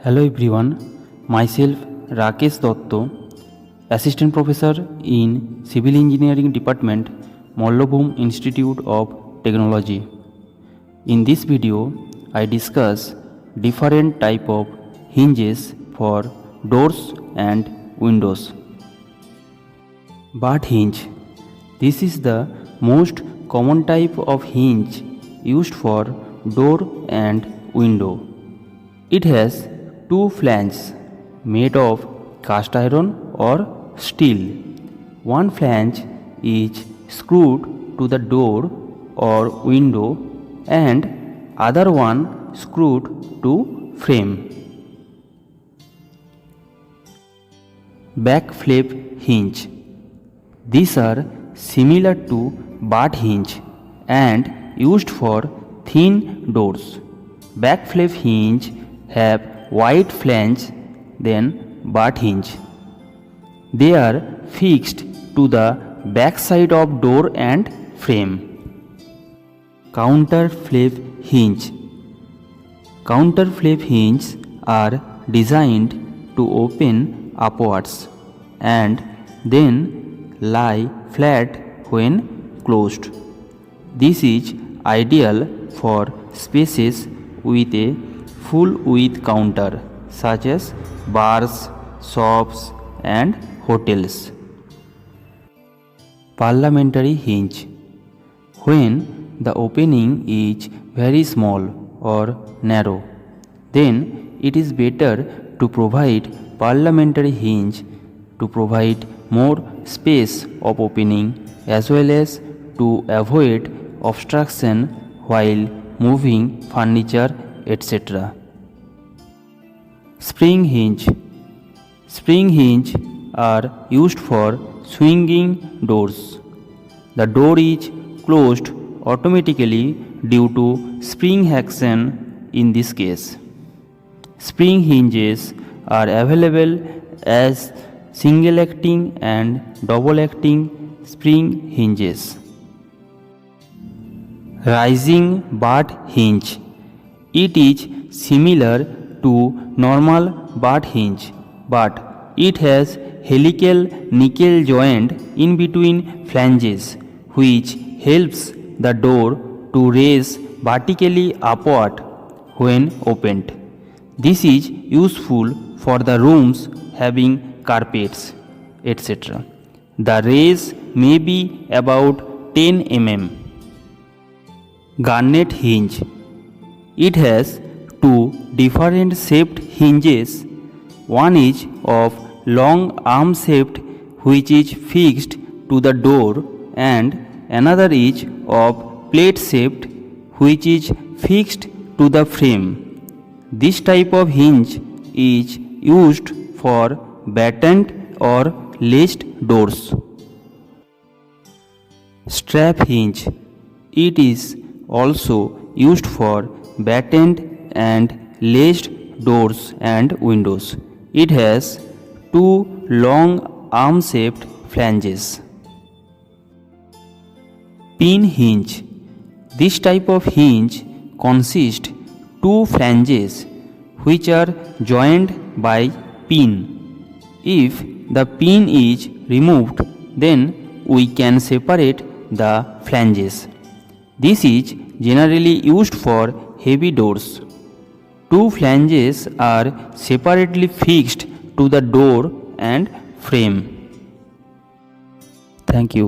Hello everyone, myself Rakesh Dotto, Assistant Professor in Civil Engineering Department, Mollabhum Institute of Technology. In this video, I discuss different type of hinges for doors and windows. Butt hinge. This is the most common type of hinge used for door and window. It has two flanges made of cast iron or steel. One flange is screwed to the door or window and other one screwed to frame. Back flap hinge. These are similar to butt hinge and used for thin doors. Back flap hinge have wide flange than butt hinge. They are fixed to the back side of door and frame. Counter flap hinge. Counter flap hinges are designed to open upwards and then lie flat when closed. This is ideal for spaces with a full width counter such as bars, shops and hotels. Parliamentary hinge. When the opening is very small or narrow, then it is better to provide parliamentary hinge to provide more space of opening as well as to avoid obstruction while moving furniture, etc. Spring hinge. Spring hinge are used for swinging doors. The door is closed automatically due to spring action in this case. Spring hinges are available as single acting and double acting spring hinges. Rising butt hinge. It is similar to normal butt hinge, but it has helical nickel joint in between flanges which helps the door to raise vertically upward when opened. This is useful for the rooms having carpets, etc. The raise may be about 10 mm. Garnet hinge. It has two different shaped hinges. One is of long arm shaped which is fixed to the door and another is of plate shaped which is fixed to the frame. This type of hinge is used for battened or latched doors. Strap hinge. It is also used for battened and latched doors and windows. It has two long arm-shaped flanges. Pin hinge. This type of hinge consists two flanges which are joined by pin. If the pin is removed, then we can separate the flanges. This is generally used for heavy doors. Two flanges are separately fixed to the door and frame. Thank you.